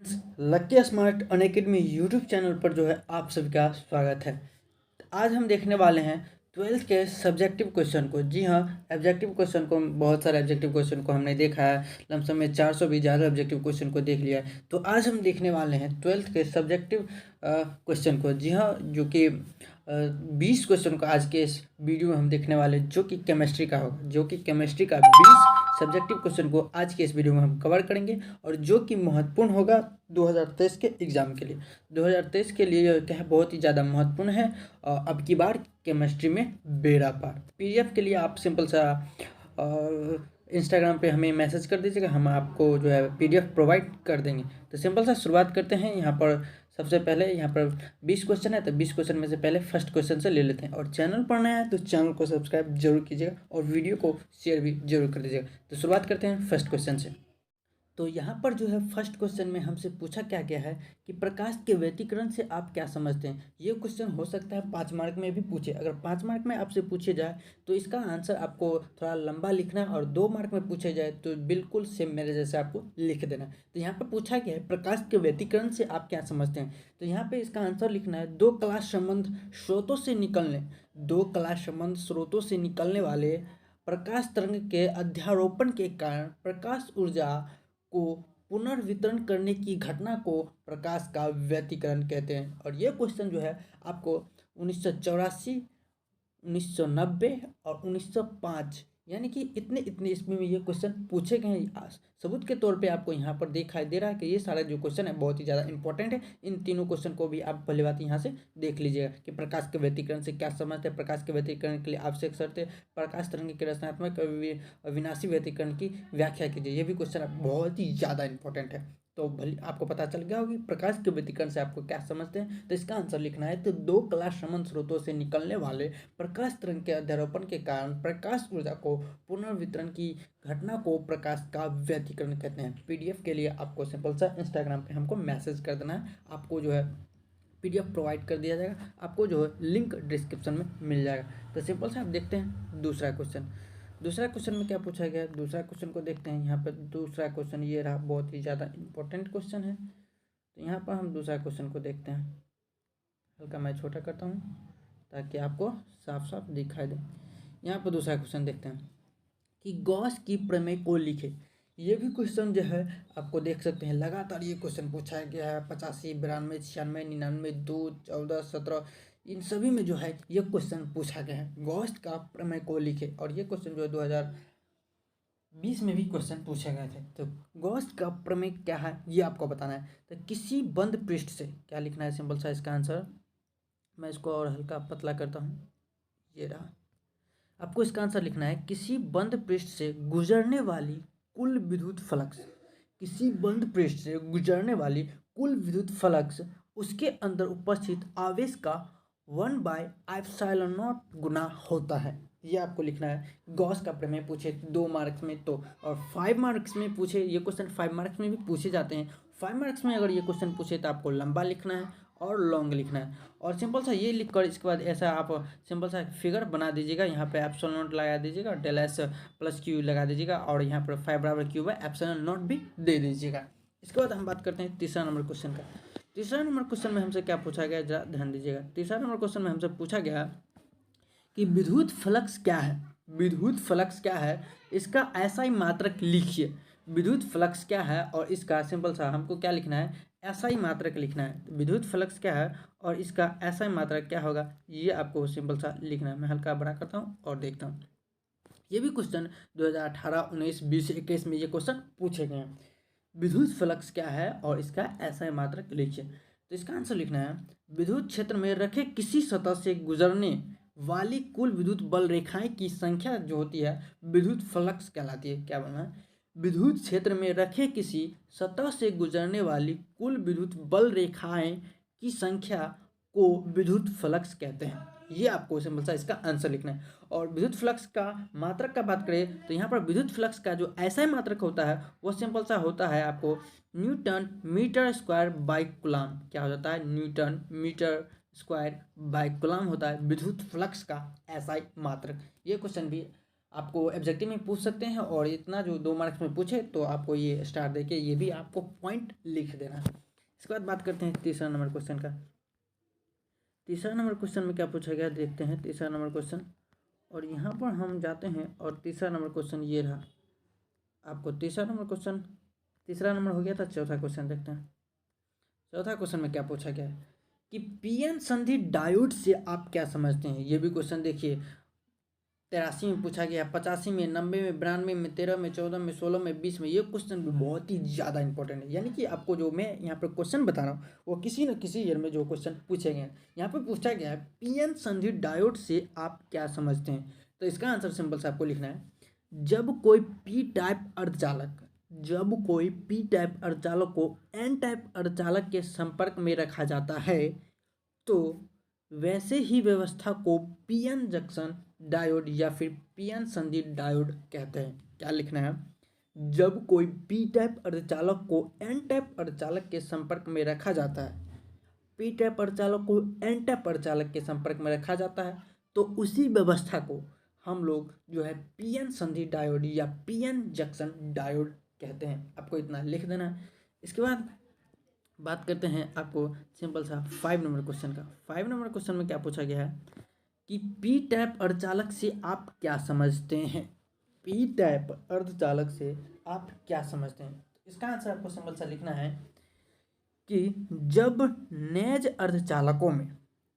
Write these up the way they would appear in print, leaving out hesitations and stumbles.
Lucky smart Unacademy YouTube channel पर जो है आप सभी का स्वागत है। आज हम देखने वाले हैं 12th के सब्जेक्टिव क्वेश्चन को। जी हाँ, ऑब्जेक्टिव क्वेश्चन को, बहुत सारे ऑब्जेक्टिव क्वेश्चन को हमने देखा है। लमसम में 400 भी ज़्यादा ऑब्जेक्टिव क्वेश्चन को देख लिया है। तो आज हम देखने वाले हैं 12th के सब्जेक्टिव क्वेश्चन को। जी हाँ, जो कि 20 क्वेश्चन को आज के इस वीडियो में हम देखने वाले हैं, जो कि केमिस्ट्री का होगा। जो कि केमिस्ट्री का 20 सब्जेक्टिव क्वेश्चन को आज के इस वीडियो में हम कवर करेंगे, और जो कि महत्वपूर्ण होगा 2023 के एग्ज़ाम के लिए। 2023 के लिए क्या है, बहुत ही ज़्यादा महत्वपूर्ण है। अब की बार केमिस्ट्री में बेड़ा पार। पीडीएफ के लिए आप सिंपल सा इंस्टाग्राम पे हमें मैसेज कर दीजिएगा, हम आपको जो है पीडीएफ प्रोवाइड कर देंगे। तो सिंपल सा शुरुआत करते हैं। यहाँ पर सबसे पहले यहाँ पर 20 क्वेश्चन है, तो 20 क्वेश्चन में से पहले फर्स्ट क्वेश्चन से ले लेते हैं। और चैनल पर नया है तो चैनल को सब्सक्राइब जरूर कीजिएगा और वीडियो को शेयर भी जरूर कर दीजिएगा। तो शुरुआत करते हैं फर्स्ट क्वेश्चन से। तो यहाँ पर जो है फर्स्ट क्वेश्चन में हमसे पूछा क्या गया है कि प्रकाश के व्यतिकरण से आप क्या समझते हैं। ये क्वेश्चन हो सकता है 5 मार्क में भी पूछे। अगर 5 मार्क में आपसे पूछे जाए तो इसका आंसर आपको थोड़ा लंबा लिखना है, और 2 मार्क में पूछे जाए तो बिल्कुल सेम मेरे जैसे आपको लिख देना है। तो यहाँ पर पूछा गया है प्रकाश के व्यतिकरण से आप क्या समझते हैं। तो यहाँ पर इसका आंसर लिखना है, दो कला संबंध स्रोतों से निकलने वाले प्रकाश तरंग के अध्यारोपण के कारण प्रकाश ऊर्जा को पुनर्वितरण करने की घटना को प्रकाश का व्यतिकरण कहते हैं। और ये क्वेश्चन जो है आपको 1984, 1990 और 1905 यानी कि इतने ईस्वी में ये क्वेश्चन पूछे गए हैं। सबूत के तौर पे आपको यहाँ पर दिखाई दे रहा है कि ये सारा जो क्वेश्चन है बहुत ही ज़्यादा इंपॉर्टेंट है। इन तीनों क्वेश्चन को भी आप पहले बात यहाँ से देख लीजिएगा कि प्रकाश के व्यतिकरण से क्या समझते हैं, प्रकाश के व्यतिकरण के लिए आवश्यक शर्तें, प्रकाश तरंग के रचनात्मक विनाशी व्यतिकरण की व्याख्या कीजिए। ये भी क्वेश्चन बहुत ही ज़्यादा इंपॉर्टेंट है। तो भले आपको पता चल गया होगी प्रकाश के व्यतिकरण से आपको क्या समझते हैं। तो इसका आंसर लिखना है, तो दो कला संबंध स्रोतों से निकलने वाले प्रकाश तरंग के अध्यारोपण के कारण प्रकाश ऊर्जा को पुनर्वितरण की घटना को प्रकाश का व्यतिकरण कहते हैं। पीडीएफ के लिए आपको सिंपल सा इंस्टाग्राम पे हमको मैसेज कर देना है, आपको जो है पीडीएफ प्रोवाइड कर दिया जाएगा। आपको जो है लिंक डिस्क्रिप्शन में मिल जाएगा। तो सिंपल से आप देखते हैं दूसरा क्वेश्चन। दूसरा क्वेश्चन में क्या पूछा गया है, दूसरा क्वेश्चन को देखते हैं। यहाँ पर दूसरा क्वेश्चन ये रहा, बहुत ही ज़्यादा इंपॉर्टेंट क्वेश्चन है। तो यहाँ पर हम दूसरा क्वेश्चन को देखते हैं। हल्का मैं छोटा करता हूँ ताकि आपको साफ साफ दिखाई दे। यहाँ पर दूसरा क्वेश्चन देखते हैं कि गॉस की प्रमेय को लिखे। ये भी क्वेश्चन जो है आपको देख सकते हैं, लगातार ये क्वेश्चन पूछा गया है। 85, 92, 96, 99, 2, 14, 17 इन सभी में जो है ये क्वेश्चन पूछा गया है, गॉस का प्रमेय को लिखे। और ये क्वेश्चन जो है 2020 में भी क्वेश्चन पूछे गए थे। तो गॉस का प्रमेय क्या है ये आपको बताना है। तो किसी बंद पृष्ठ से क्या लिखना है, सिंपल सा इसका आंसर मैं इसको और हल्का पतला करता हूँ, ये रहा। आपको इसका आंसर लिखना है, किसी बंद पृष्ठ से गुजरने वाली कुल विद्युत फ्लक्स, किसी बंद पृष्ठ से गुजरने वाली कुल विद्युत फ्लक्स उसके अंदर उपस्थित आवेश का 1/ε0 गुना होता है। ये आपको लिखना है। गॉस का प्रमेय पूछे 2 मार्क्स में तो, और 5 मार्क्स में पूछे ये क्वेश्चन, 5 मार्क्स में भी पूछे जाते हैं। 5 मार्क्स में अगर ये क्वेश्चन पूछे तो आपको लंबा लिखना है और लॉन्ग लिखना है। और सिंपल सा ये लिख कर इसके बाद ऐसा आप सिंपल सा फिगर बना दीजिएगा। यहाँ पे एप्सिलॉन नॉट लगा दीजिएगा, डेल एस प्लस क्यू लगा दीजिएगा, और यहाँ पर 5 बराबर क्यू बाय एप्सिलॉन नॉट भी दे दीजिएगा। इसके बाद हम बात करते हैं तीसरा नंबर क्वेश्चन का। तीसरा नंबर क्वेश्चन में हमसे क्या पूछा गया, जरा ध्यान दीजिएगा। तीसरा नंबर क्वेश्चन में हमसे पूछा गया कि विद्युत फ्लक्स क्या है। विद्युत फ्लक्स क्या है, इसका ऐसा ही मात्रक लिखिए। विद्युत फ्लक्स क्या है और इसका सिंपल सा हमको क्या लिखना है, ऐसा ही मात्रक लिखना है। विद्युत फ्लक्स क्या है और इसका ऐसा ही मात्रक क्या होगा, ये आपको सिंपल सा लिखना है। मैं हल्का बड़ा करता हूँ और देखता हूँ। ये भी क्वेश्चन 2018, 19, 20, 21 में ये क्वेश्चन पूछे गए हैं। विद्युत फ्लक्स क्या है और इसका ऐसा ही मात्रक लिखिए। तो इसका आंसर लिखना है, विद्युत क्षेत्र में रखे किसी सतह से गुजरने वाली कुल विद्युत बल रेखाएं की संख्या जो होती है विद्युत फ्लक्स कहलाती है। क्या बोलना है, विद्युत क्षेत्र में रखे किसी सतह से गुजरने वाली कुल विद्युत बल रेखाएं की संख्या को विद्युत फ्लक्स कहते हैं। ये आपको सिंपल सा इसका आंसर लिखना है। और विद्युत फ्लक्स का मात्रक का बात करें तो यहाँ पर विद्युत फ्लक्स का जो ऐसा ही मात्रक होता है वो सिंपल सा होता है आपको newton metre square by coulomb. क्या हो जाता है, newton metre square by coulomb होता है विद्युत फ्लक्स का ऐसा ही मात्रक। ये क्वेश्चन भी आपको ऑब्जेक्टिव में पूछ सकते हैं, और इतना जो 2 मार्क्स में पूछे तो आपको ये स्टार देके ये भी आपको पॉइंट लिख देना। इसके बाद बात करते हैं तीसरा नंबर क्वेश्चन का। तीसरा नंबर क्वेश्चन में क्या पूछा गया देखते हैं तीसरा नंबर क्वेश्चन, और यहाँ पर हम जाते हैं और तीसरा नंबर क्वेश्चन ये रहा। आपको तीसरा नंबर हो गया था। चौथा क्वेश्चन देखते हैं। चौथा क्वेश्चन में क्या पूछा गया है कि पीएन संधि डायोड से आप क्या समझते हैं। ये भी क्वेश्चन देखिए 83 में पूछा गया, 85 में, 90 में, 92 में, 13 में, 14 में, 16 में, 20 में। ये क्वेश्चन भी बहुत ही ज़्यादा इंपॉर्टेंट है। यानी कि आपको जो मैं यहाँ पर क्वेश्चन बता रहा हूँ वो किसी न किसी ईयर में जो क्वेश्चन पूछे गए हैं। यहाँ पर पूछा गया है पीएन संधि डायोड से आप क्या समझते हैं। तो इसका आंसर सिंपल से आपको लिखना है, जब कोई पी टाइप अर्धचालक को एन टाइप अर्धचालक के संपर्क में रखा जाता है तो वैसे ही व्यवस्था को पीएन जंक्शन डायोड या फिर पीएन संधि डायोड कहते हैं। क्या लिखना है, जब कोई पी टाइप अर्धचालक को एन टाइप अर्धचालक के संपर्क में रखा जाता है, पी टाइप अर्धचालक को एन टाइप अर्धचालक के संपर्क में रखा जाता है तो उसी व्यवस्था को हम लोग जो है पीएन संधि डायोड या पीएन जंक्शन डायोड कहते हैं। आपको इतना लिख देना है। इसके बाद बात करते हैं आपको सिंपल सा 5 नंबर क्वेश्चन का। 5 नंबर क्वेश्चन में क्या पूछा गया है कि पी टाइप अर्धचालक से आप क्या समझते हैं। पी टाइप अर्धचालक से आप क्या समझते हैं। इसका आंसर आपको सिंपल सा लिखना है कि जब नेज अर्धचालकों में,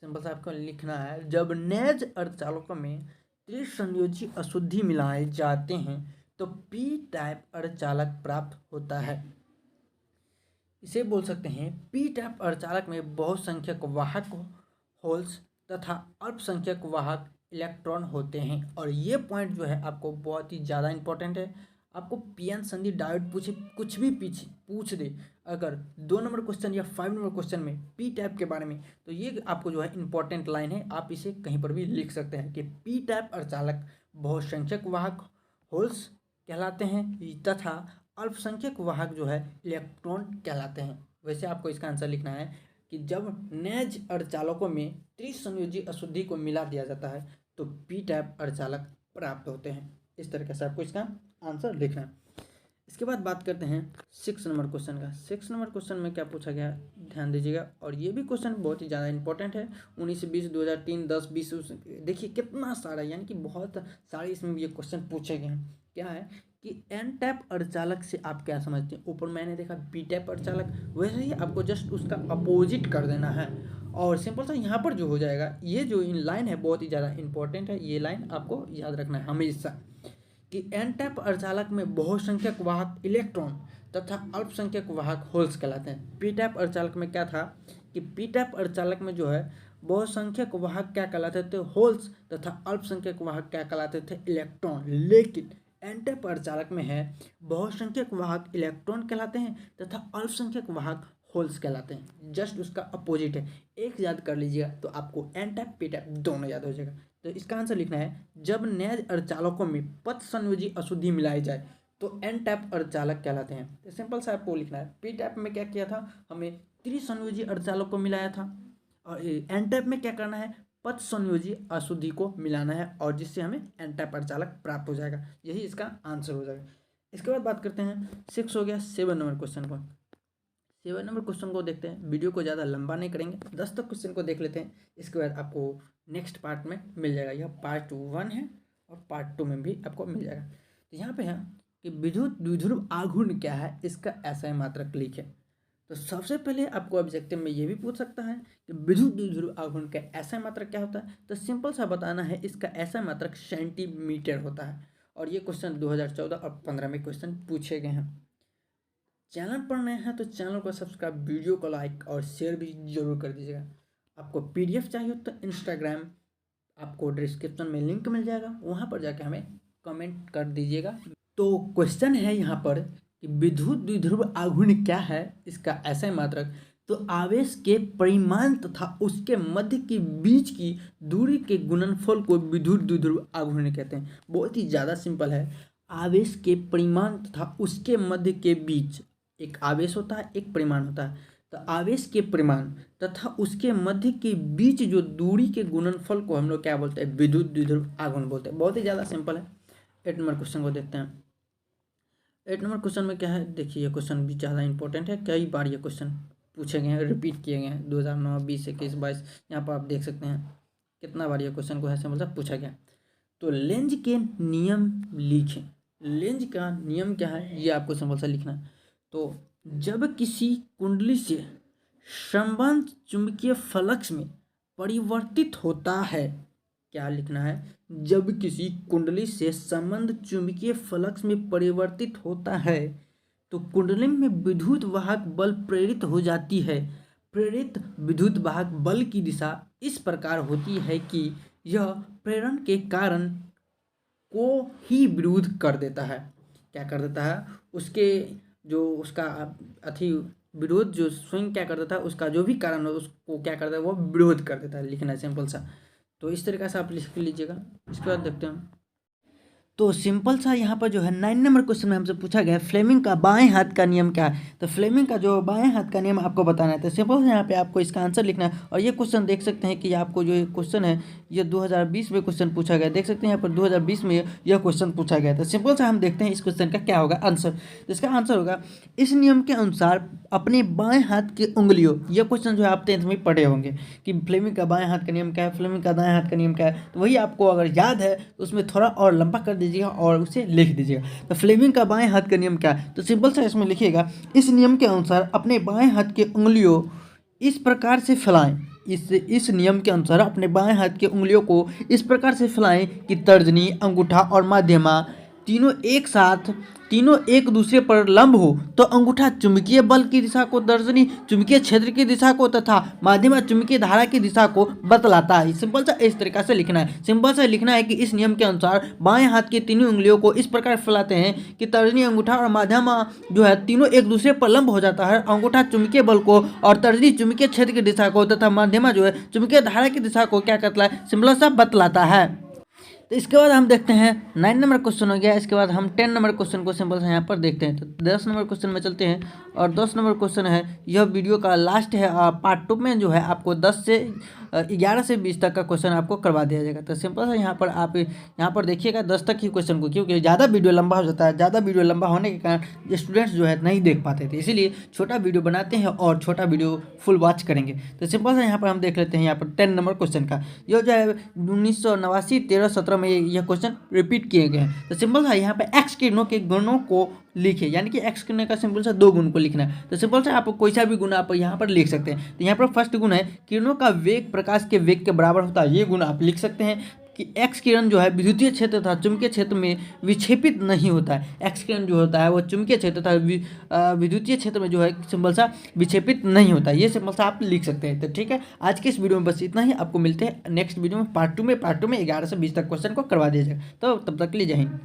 सिंपल सा आपको लिखना है, जब नेज अर्धचालकों में त्रिसंयोजी अशुद्धि मिलाए जाते हैं तो पी टाइप अर्धचालक प्राप्त होता है। इसे बोल सकते हैं पी टाइप अर्धचालक में बहुसंख्यक वाहक होल्स तथा अल्पसंख्यक वाहक इलेक्ट्रॉन होते हैं। और ये पॉइंट जो है आपको बहुत ही ज़्यादा इंपॉर्टेंट है। आपको पीएन संधि डायोड पूछे, कुछ भी पूछ दे अगर 2 नंबर क्वेश्चन या 5 नंबर क्वेश्चन में पी टाइप के बारे में, तो ये आपको जो है इंपॉर्टेंट लाइन है। आप इसे कहीं पर भी लिख सकते हैं कि पी टाइप अर्धचालक बहुसंख्यक वाहक होल्स कहलाते हैं तथा अल्पसंख्यक वाहक जो है इलेक्ट्रॉन कहलाते हैं। वैसे आपको इसका आंसर लिखना है कि जब नेज अर्धचालकों में त्रिसंयोजी अशुद्धि को मिला दिया जाता है तो पी टाइप अर्धचालक प्राप्त होते हैं। इस तरीके से आपको इसका आंसर लिखना है। इसके बाद बात करते हैं 6 नंबर क्वेश्चन का। 6 नंबर क्वेश्चन में क्या पूछा गया ध्यान दीजिएगा, और ये भी क्वेश्चन बहुत ही ज़्यादा इंपॉर्टेंट है। 1920, 2003, 10, 20 देखिए कितना सारा, यानी कि बहुत सारे इसमें ये क्वेश्चन पूछे गए हैं। क्या है कि एन टाइप अर्धचालक से आप क्या समझते हैं। ऊपर मैंने देखा पी टाइप अर्धचालक, वैसे ही आपको जस्ट उसका अपोजिट कर देना है। और सिंपल सा यहाँ पर जो हो जाएगा, ये जो इन लाइन है बहुत ही ज़्यादा इंपॉर्टेंट है। ये लाइन आपको याद रखना है हमेशा कि एन टाइप अर्धचालक में बहुसंख्यक वाहक इलेक्ट्रॉन तथा अल्पसंख्यक वाहक होल्स कहलाते हैं। पी टाइप अर्धचालक में क्या था कि पी टाइप अर्धचालक में जो है बहुसंख्यक वाहक क्या कहलाते थे, होल्स, तथा अल्पसंख्यक वाहक क्या कहलाते थे, इलेक्ट्रॉन। लेकिन एन टाइप अर्धचालक में है बहुसंख्यक वाहक इलेक्ट्रॉन कहलाते हैं तथा अल्पसंख्यक वाहक होल्स कहलाते हैं। जस्ट उसका अपोजिट है। एक याद कर लीजिएगा तो आपको एन टाइप पी टाइप दोनों याद हो जाएगा। तो इसका आंसर लिखना है, जब नेज अर्धचालकों में पथ संयोजी अशुद्धि मिलाई जाए तो एन टाइप अर्धचालक कहलाते हैं। तो सिंपल सा आपको लिखना है, पी टाइप में क्या किया था, हमें त्रिसंयोजी अर्धचालक को मिलाया था, और एन टाइप में क्या करना है, पथ संयोजी अशुद्धि को मिलाना है, और जिससे हमें एन टाइप अर्धचालक प्राप्त हो जाएगा। यही इसका आंसर हो जाएगा। इसके बाद बात करते हैं 6 हो गया 7 नंबर क्वेश्चन को। 7 नंबर क्वेश्चन को देखते हैं। वीडियो को ज़्यादा लंबा नहीं करेंगे, 10 तक क्वेश्चन को देख लेते हैं। इसके बाद आपको नेक्स्ट पार्ट में मिल जाएगा। यह पार्ट 1 है और पार्ट 2 में भी आपको मिल जाएगा। तो यहाँ पे है कि विद्युत द्विध्रुव आघूर्ण क्या है, इसका ऐसा ही मात्रक लिखे। तो सबसे पहले आपको ऑब्जेक्टिव में ये भी पूछ सकता है कि विद्युत द्विध्रुव आघूर्ण का ऐसा मात्रक क्या होता है। तो सिंपल सा बताना है, इसका ऐसा मात्रक सेंटीमीटर होता है। और ये क्वेश्चन 2014 और 15 में क्वेश्चन पूछे गए हैं। चैनल पर नए हैं तो चैनल को सब्सक्राइब, वीडियो को लाइक और शेयर भी जरूर कर दीजिएगा। आपको पीडीएफ चाहिए तो इंस्टाग्राम आपको डिस्क्रिप्शन में लिंक मिल जाएगा, वहाँ पर जाके हमें कमेंट कर दीजिएगा। तो क्वेश्चन है यहाँ पर कि विद्युत द्विध्रुव आघूर्ण क्या है, इसका ऐसा मात्रक। तो आवेश के परिमाण तथा उसके मध्य के बीच की दूरी के गुणनफल को विद्युत द्विध्रुव आघूर्ण कहते हैं। बहुत ही ज़्यादा सिंपल है। आवेश के परिमाण तथा उसके मध्य के बीच, एक आवेश होता है, एक परिमाण होता है। तो आवेश के परिमाण तथा उसके मध्य के बीच जो दूरी के गुणनफल को हम लोग क्या बोलते हैं, विद्युत द्विध्रुव आघूर्ण बोलते हैं। बहुत ही ज़्यादा सिंपल है। 8 नंबर क्वेश्चन को देखते हैं। 8 नंबर क्वेश्चन में क्या है, देखिए ये क्वेश्चन भी ज़्यादा इंपॉर्टेंट है, कई बार ये क्वेश्चन पूछे गए हैं, रिपीट किए गए हैं 2009, 20, 21, 22। यहाँ पर आप देख सकते हैं कितना बार ये क्वेश्चन को ऐसे मतलब पूछा गया। तो लेंज के नियम लिखें। लेंज का नियम क्या है ये आपको सिंपल सा लिखना है। तो जब किसी कुंडली से संबंध चुंबकीय फ्लक्स में परिवर्तित होता है, क्या लिखना है, जब किसी कुंडली से संबंध चुंबकीय फ्लक्स में परिवर्तित होता है तो कुंडली में विद्युत वाहक बल प्रेरित हो जाती है। प्रेरित विद्युत वाहक बल की दिशा इस प्रकार होती है कि यह प्रेरण के कारण को ही विरोध कर देता है। क्या कर देता है, उसके जो उसका अथी विरोध जो स्वयं क्या कर देता है, उसका जो भी कारण हो उसको क्या करता है, वो विरोध कर देता है। लिखना है सिंपल सा। तो इस तरीके से आप लिख लीजिएगा। इसके बाद देखते हैं। तो सिंपल सा यहाँ पर जो है 9 नंबर क्वेश्चन में हमसे पूछा गया फ्लेमिंग का बाएं हाथ का नियम क्या है। तो फ्लेमिंग का जो बाएं हाथ का नियम आपको बताना है। तो सिंपल से यहाँ पे आपको इसका आंसर लिखना है। और ये क्वेश्चन देख सकते हैं कि आपको जो क्वेश्चन है ये 2020 में क्वेश्चन पूछा गया। देख सकते हैं यहाँ पर 2020 में यह क्वेश्चन पूछा गया। तो सिंपल से हम देखते हैं इस क्वेश्चन का क्या होगा आंसर। तो इसका आंसर होगा, इस नियम के अनुसार अपने बाएं हाथ की उंगलियों, यह क्वेश्चन जो है आप 10th में पढ़े होंगे कि फ्लेमिंग का बाएं हाथ का नियम क्या है, फ्लेमिंग का दाएं हाथ का नियम क्या है। तो वही आपको अगर याद है तो उसमें थोड़ा और लंबा कर दीजिएगा और उसे लिख दीजिएगा। तो फ्लेमिंग का बाएं हाथ का नियम क्या है, तो सिंपल सा इसमें लिखिएगा, इस नियम के अनुसार अपने बाएं हाथ की उंगलियों इस प्रकार से फैलाएं। इस नियम के अनुसार अपने बाएं हाथ की उंगलियों को इस प्रकार से फैलाएं कि तर्जनी, अंगूठा और माध्यमा तीनों एक दूसरे पर लंब हो। तो अंगूठा चुंबकीय बल की दिशा को, तर्जनी चुंबकीय क्षेत्र की दिशा को तथा माध्यमा चुंबकीय धारा की दिशा को बतलाता है। सिंपल सा इस तरीके से लिखना है। सिंपल सा लिखना है कि इस नियम के अनुसार बाएं हाथ की तीनों उंगलियों को इस प्रकार फैलाते हैं कि तर्जनी, अंगूठा और माध्यमा जो है तीनों एक दूसरे पर लंब हो जाता है। अंगूठा चुंबकीय बल को और तर्जनी चुंबकीय क्षेत्र की दिशा को तथा माध्यमा जो है चुंबकीय धारा की दिशा को क्या करता है, सिंपल सा बतलाता है। तो इसके बाद हम देखते हैं 9 नंबर क्वेश्चन हो गया। इसके बाद हम 10 नंबर क्वेश्चन को सिंपल से यहाँ पर देखते हैं। तो 10 नंबर क्वेश्चन में चलते हैं और 10 नंबर क्वेश्चन है, यह वीडियो का लास्ट है। पार्ट 2 में जो है आपको 10 से 11 से 20 तक का क्वेश्चन आपको करवा दिया जाएगा। तो सिंपल सा यहाँ पर आप यहाँ पर देखिएगा 10 तक ही क्वेश्चन को, क्योंकि ज़्यादा वीडियो लंबा हो जाता है। ज़्यादा वीडियो लंबा होने के कारण स्टूडेंट्स जो है नहीं देख पाते थे, इसीलिए छोटा वीडियो बनाते हैं और छोटा वीडियो फुल वॉच करेंगे। तो सिंपल सा यहाँ पर हम देख लेते हैं यहाँ पर 10 नंबर क्वेश्चन का। यह जो है 1989, 13, 17 में यह क्वेश्चन रिपीट किए गए हैं। तो सिंपल सा यहाँ पे एक्स किरणों के गुणों को लिखे, यानी कि एक्स किरणों का सिंपल सा 2 गुण को लिखना है। तो सिंपल सा आप कोई सा भी गुण आप यहाँ पर लिख सकते हैं। तो यहाँ पर फर्स्ट गुण है, किरणों का वेग प्रकाश के वेग के बराबर होता है। ये गुण आप लिख सकते हैं कि एक्स किरण जो है विद्युतीय क्षेत्र तथा चुंबकीय क्षेत्र में विक्षेपित नहीं होता है। एक्स किरण जो होता है वो चुंबकीय क्षेत्र तथा विद्युतीय क्षेत्र में जो है सिंपल सा विक्षेपित नहीं होता है। ये सिंपल सा आप लिख सकते हैं। तो ठीक है, आज के इस वीडियो में बस इतना ही। आपको मिलते हैं नेक्स्ट वीडियो में पार्ट 2 में 11 से 20 तक क्वेश्चन को करवा दिया जाएगा। तो तब तक के लिए जय हिंद।